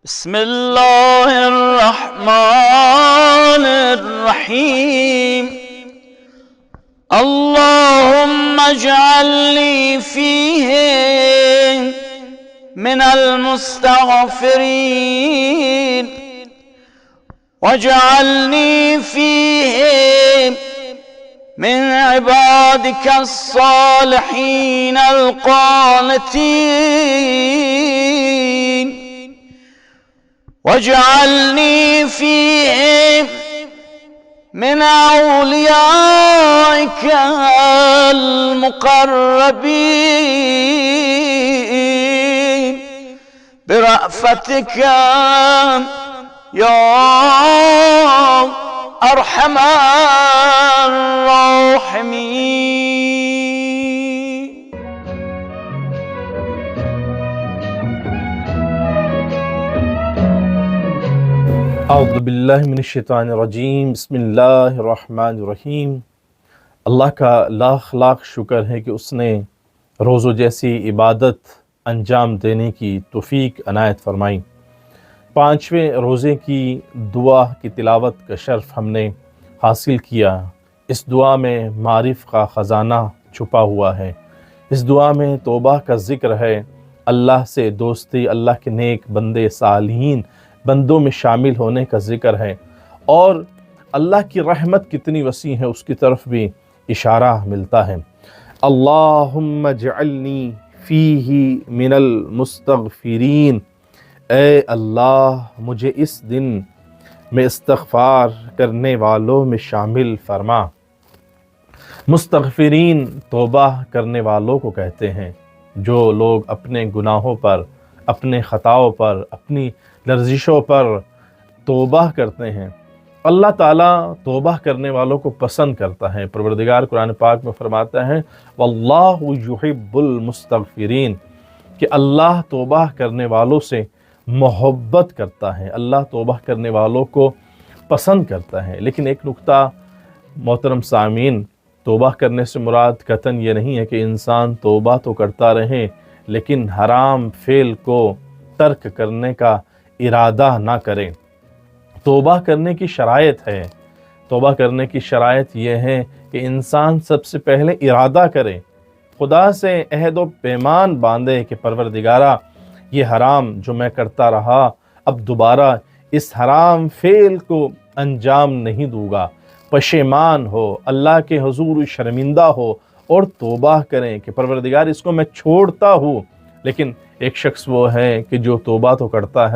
بسم الله الرحمن الرحيم اللهم اجعلني فيه من المستغفرين واجعلني فيه من عبادك الصالحين القانتين واجعلني فيه من أوليائك المقربين برأفتك يا أرحم الراحمين. اعوذ باللہ من الشیطان الرجیم بسم اللہ الرحمن الرحیم۔ اللہ کا لاکھ لاکھ شکر ہے کہ اس نے روزوں جیسی عبادت انجام دینے کی توفیق عنایت فرمائی۔ 5ویں روزے کی دعا کی تلاوت کا شرف ہم نے حاصل کیا۔ اس دعا میں معرف کا خزانہ چھپا ہوا ہے۔ اس دعا میں توبہ کا ذکر ہے، اللہ سے دوستی، اللہ کے نیک بندے صالحین بندوں میں شامل ہونے کا ذکر ہے، اور اللہ کی رحمت کتنی وسیع ہے اس کی طرف بھی اشارہ ملتا ہے۔ اللہم اجعلنی فیہ من المستغفرین، اے اللہ مجھے اس دن میں استغفار کرنے والوں میں شامل فرما۔ مستغفرین توبہ کرنے والوں کو کہتے ہیں، جو لوگ اپنے گناہوں پر، اپنے خطاؤں پر، اپنی لرزشوں پر توبہ کرتے ہیں۔ اللہ تعالیٰ توبہ کرنے والوں کو پسند کرتا ہے۔ پروردگار قرآن پاک میں فرماتا ہے واللہ یحب المستغفرین، کہ اللہ توبہ کرنے والوں سے محبت کرتا ہے، اللہ توبہ کرنے والوں کو پسند کرتا ہے۔ لیکن ایک نکتہ محترم سامعین، توبہ کرنے سے مراد قطعاً یہ نہیں ہے کہ انسان توبہ تو کرتا رہے لیکن حرام فعل کو ترک کرنے کا ارادہ نہ کرے۔ توبہ کرنے کی شرائط ہے، توبہ کرنے کی شرائط یہ ہے کہ انسان سب سے پہلے ارادہ کرے، خدا سے عہد و پیمان باندھے کہ پروردگارہ یہ حرام جو میں کرتا رہا اب دوبارہ اس حرام فعل کو انجام نہیں دوں گا، پشیمان ہو، اللہ کے حضور شرمندہ ہو اور توبہ کریں کہ پروردگار اس کو میں چھوڑتا ہوں۔ لیکن ایک شخص وہ ہے کہ جو توبہ تو کرتا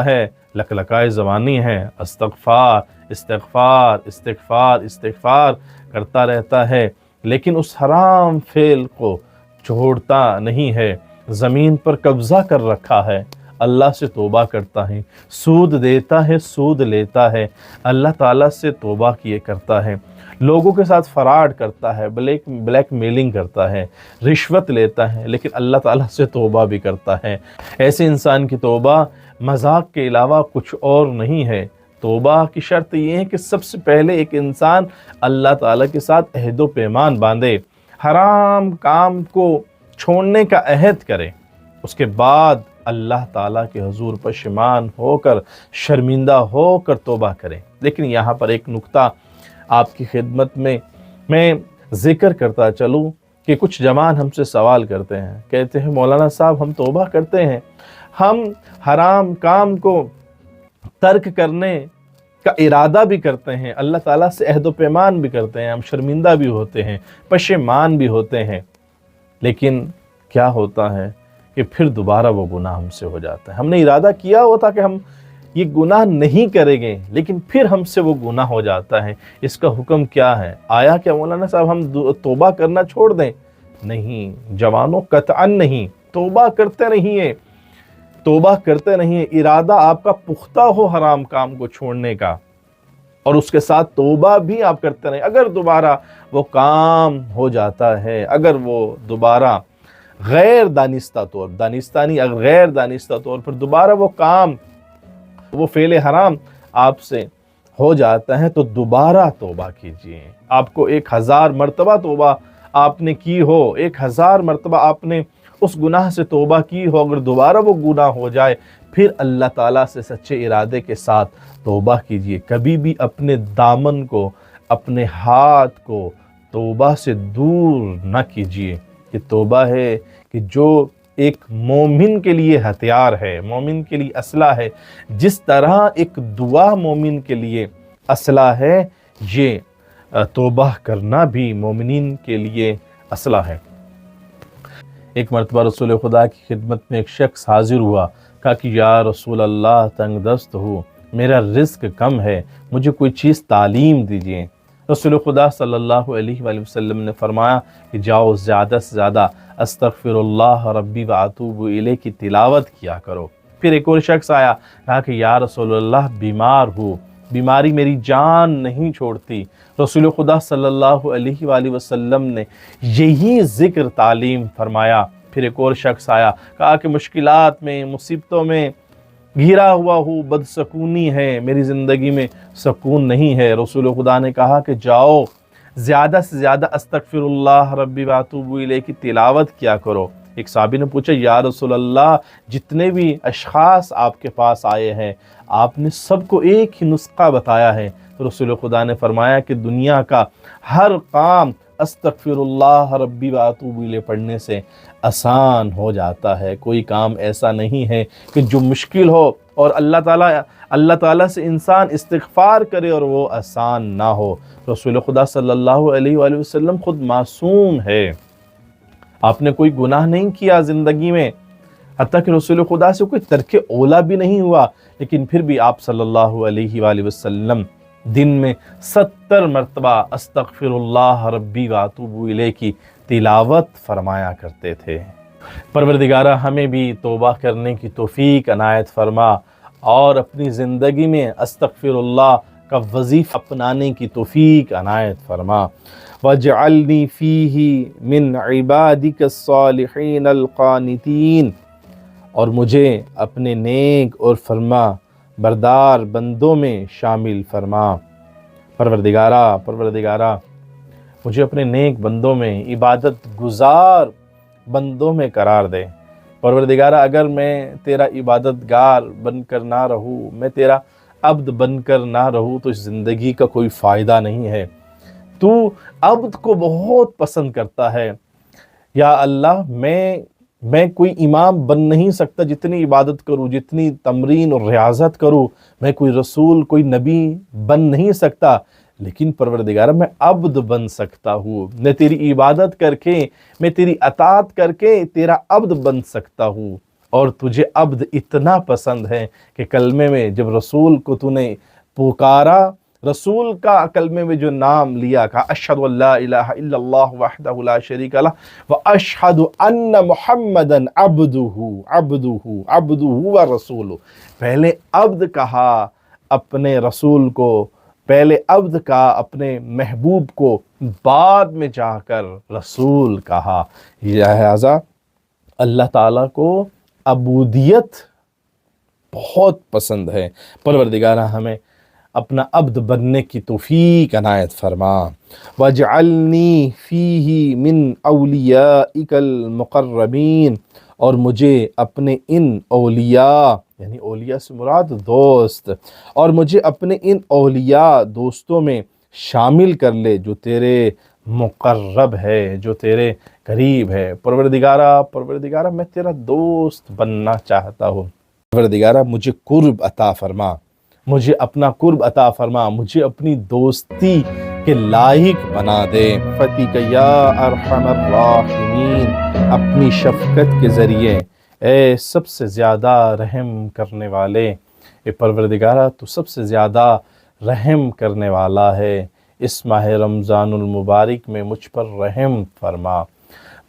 ہے لکلکائے زبانی ہے، استغفار استغفار استغفار استغفار کرتا رہتا ہے، لیکن اس حرام فعل کو چھوڑتا نہیں ہے، زمین پر قبضہ کر رکھا ہے، اللہ سے توبہ کرتا ہے، سود دیتا ہے، سود لیتا ہے، اللہ تعالیٰ سے توبہ کیے کرتا ہے، لوگوں کے ساتھ فراڈ کرتا ہے، بلیک میلنگ کرتا ہے، رشوت لیتا ہے، لیکن اللہ تعالیٰ سے توبہ بھی کرتا ہے۔ ایسے انسان کی توبہ مذاق کے علاوہ کچھ اور نہیں ہے۔ توبہ کی شرط یہ ہے کہ سب سے پہلے ایک انسان اللہ تعالیٰ کے ساتھ عہد و پیمان باندھے، حرام کام کو چھوڑنے کا عہد کرے، اس کے بعد اللہ تعالیٰ کے حضور پشیمان ہو کر، شرمندہ ہو کر توبہ کرے۔ لیکن یہاں پر ایک نکتہ آپ کی خدمت میں ذکر کرتا چلوں کہ کچھ جوان ہم سے سوال کرتے ہیں، کہتے ہیں مولانا صاحب ہم توبہ کرتے ہیں، ہم حرام کام کو ترک کرنے کا ارادہ بھی کرتے ہیں، اللہ تعالیٰ سے عہد و پیمان بھی کرتے ہیں، ہم شرمندہ بھی ہوتے ہیں، پشیمان بھی ہوتے ہیں، لیکن کیا ہوتا ہے کہ پھر دوبارہ وہ گناہ ہم سے ہو جاتا ہے۔ ہم نے ارادہ کیا ہوتا کہ ہم یہ گناہ نہیں کریں گے، لیکن پھر ہم سے وہ گناہ ہو جاتا ہے۔ اس کا حکم کیا ہے؟ آیا کیا مولانا صاحب ہم توبہ کرنا چھوڑ دیں؟ نہیں جوانوں، قطعاً نہیں۔ توبہ کرتے رہیے، توبہ کرتے رہیے، ارادہ آپ کا پختہ ہو حرام کام کو چھوڑنے کا، اور اس کے ساتھ توبہ بھی آپ کرتے رہیں۔ اگر دوبارہ وہ کام ہو جاتا ہے، اگر وہ دوبارہ غیر دانستہ طور پر دوبارہ وہ کام، وہ فعل حرام آپ سے ہو جاتا ہے تو دوبارہ توبہ کیجئے۔ آپ کو 1000 مرتبہ توبہ آپ نے کی ہو، 1000 مرتبہ آپ نے اس گناہ سے توبہ کی ہو، اگر دوبارہ وہ گناہ ہو جائے پھر اللہ تعالیٰ سے سچے ارادے کے ساتھ توبہ کیجئے۔ کبھی بھی اپنے دامن کو، اپنے ہاتھ کو توبہ سے دور نہ کیجئے۔ یہ توبہ ہے کہ جو ایک مومن کے لیے ہتھیار ہے، مومن کے لیے اسلحہ ہے، جس طرح ایک دعا مومن کے لیے اسلحہ ہے، یہ توبہ کرنا بھی مومنین کے لیے اسلحہ ہے۔ ایک مرتبہ رسول خدا کی خدمت میں ایک شخص حاضر ہوا، کہا کہ یا رسول اللہ تنگ دست ہوں، میرا رزق کم ہے، مجھے کوئی چیز تعلیم دیجئے۔ رسول خدا صلی اللہ علیہ وآلہ وسلم نے فرمایا کہ جاؤ زیادہ سے زیادہ استغفر اللہ ربی واتوب الیہ کی تلاوت کیا کرو۔ پھر ایک اور شخص آیا، کہا کہ یا رسول اللہ بیمار ہوں، بیماری میری جان نہیں چھوڑتی۔ رسول خدا صلی اللہ علیہ وآلہ وسلم نے یہی ذکر تعلیم فرمایا۔ پھر ایک اور شخص آیا، کہا کہ مشکلات میں، مصیبتوں میں گھرا ہوا ہوں، بدسکونی ہے، میری زندگی میں سکون نہیں ہے۔ رسول خدا نے کہا کہ جاؤ زیادہ سے زیادہ استغفر اللہ ربی واتوب الیہ کی تلاوت کیا کرو۔ ایک صحابی نے پوچھا یا رسول اللہ جتنے بھی اشخاص آپ کے پاس آئے ہیں آپ نے سب کو ایک ہی نسخہ بتایا ہے۔ تو رسول خدا نے فرمایا کہ دنیا کا ہر کام استغفر اللہ ربی واتوب الیہ پڑھنے سے آسان ہو جاتا ہے۔ کوئی کام ایسا نہیں ہے کہ جو مشکل ہو اور اللہ تعالیٰ سے انسان استغفار کرے اور وہ آسان نہ ہو۔ رسول خدا صلی اللہ علیہ وآلہ وسلم خود معصوم ہے، آپ نے کوئی گناہ نہیں کیا زندگی میں، حتیٰ کہ رسول خدا سے کوئی ترک اولا بھی نہیں ہوا، لیکن پھر بھی آپ صلی اللہ علیہ وآلہ وسلم دن میں 70 مرتبہ استغفر اللہ ربی واتوب الیہ کی تلاوت فرمایا کرتے تھے۔ پروردگارہ ہمیں بھی توبہ کرنے کی توفیق عنایت فرما اور اپنی زندگی میں استغفر اللہ کا وظیفہ اپنانے کی توفیق عنایت فرما۔ وَاجْعَلْنِي فِيهِ مِنْ عِبَادِكَ الصَّالِحِينَ الْقَانِتِينَ، اور مجھے اپنے نیک اور فرما بردار بندوں میں شامل فرما۔ پروردگارہ مجھے اپنے نیک بندوں میں، عبادت گزار بندوں میں قرار دے۔ پروردگارہ اگر میں تیرا عبادت گار بن کر نہ رہوں، میں تیرا عبد بن کر نہ رہوں تو اس زندگی کا کوئی فائدہ نہیں ہے۔ تو عبد کو بہت پسند کرتا ہے۔ یا اللہ میں کوئی امام بن نہیں سکتا، جتنی عبادت کروں، جتنی تمرین اور ریاضت کروں، میں کوئی رسول، کوئی نبی بن نہیں سکتا، لیکن پروردگارہ میں عبد بن سکتا ہوں۔ میں تیری عبادت کر کے، میں تیری اطاعت کر کے تیرا عبد بن سکتا ہوں۔ اور تجھے عبد اتنا پسند ہے کہ کلمے میں جب رسول کو تو نے پکارا، رسول کا کلمے میں جو نام لیا، کہا اشہد ان لا الہ الا اللہ وحدہ لا شریک لہ واشہد ان محمدا عبدہ ورسولہ، پہلے عبد کہا اپنے رسول کو، پہلے عبد کہا اپنے محبوب کو، بعد میں جا کر رسول کہا۔ لہذا اللہ تعالیٰ کو عبودیت بہت پسند ہے۔ پروردگارہ ہمیں اپنا عبد بننے کی توفیق عنایت فرما۔ وَاجْعَلْنِي فِيهِ مِنْ أَوْلِيَائِكَ الْمُقَرَّبِينَ، اور مجھے اپنے ان اولیاء، یعنی اولیاء سے مراد دوست، اور مجھے اپنے ان اولیاء دوستوں میں شامل کر لے جو تیرے مقرب ہے، جو تیرے قریب ہے۔ پروردگارہ میں تیرا دوست بننا چاہتا ہوں۔ پروردگارہ مجھے قرب عطا فرما، مجھے اپنا قرب عطا فرما، مجھے اپنی دوستی کے لائق بنا دے۔ فتح یا ارحم الراحمین، اپنی شفقت کے ذریعے اے سب سے زیادہ رحم کرنے والے، اے پروردگارہ تو سب سے زیادہ رحم کرنے والا ہے، اس ماہ رمضان المبارک میں مجھ پر رحم فرما۔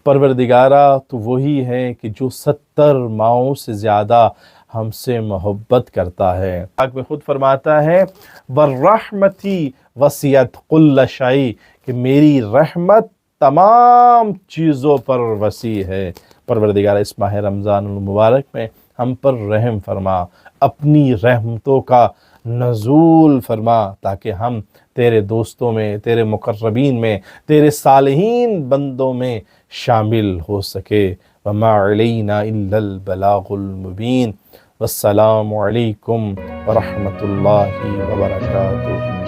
پروردگارہ تو وہی ہے کہ جو 70 ماؤں سے زیادہ ہم سے محبت کرتا ہے۔ پاک میں خود فرماتا ہے وَالرَّحْمَةِ وَسِعَتْ كُلَّ شَيْءٍ، کہ میری رحمت تمام چیزوں پر وسیع ہے۔ پروردگار اس ماہ رمضان المبارک میں ہم پر رحم فرما، اپنی رحمتوں کا نزول فرما، تاکہ ہم تیرے دوستوں میں، تیرے مقربین میں، تیرے صالحین بندوں میں شامل ہو سکے۔ وَمَا عَلَيْنَا إِلَّا الْبَلَاغُ الْمُبِينُ والسلام علیکم ورحمۃ اللہ وبرکاتہ۔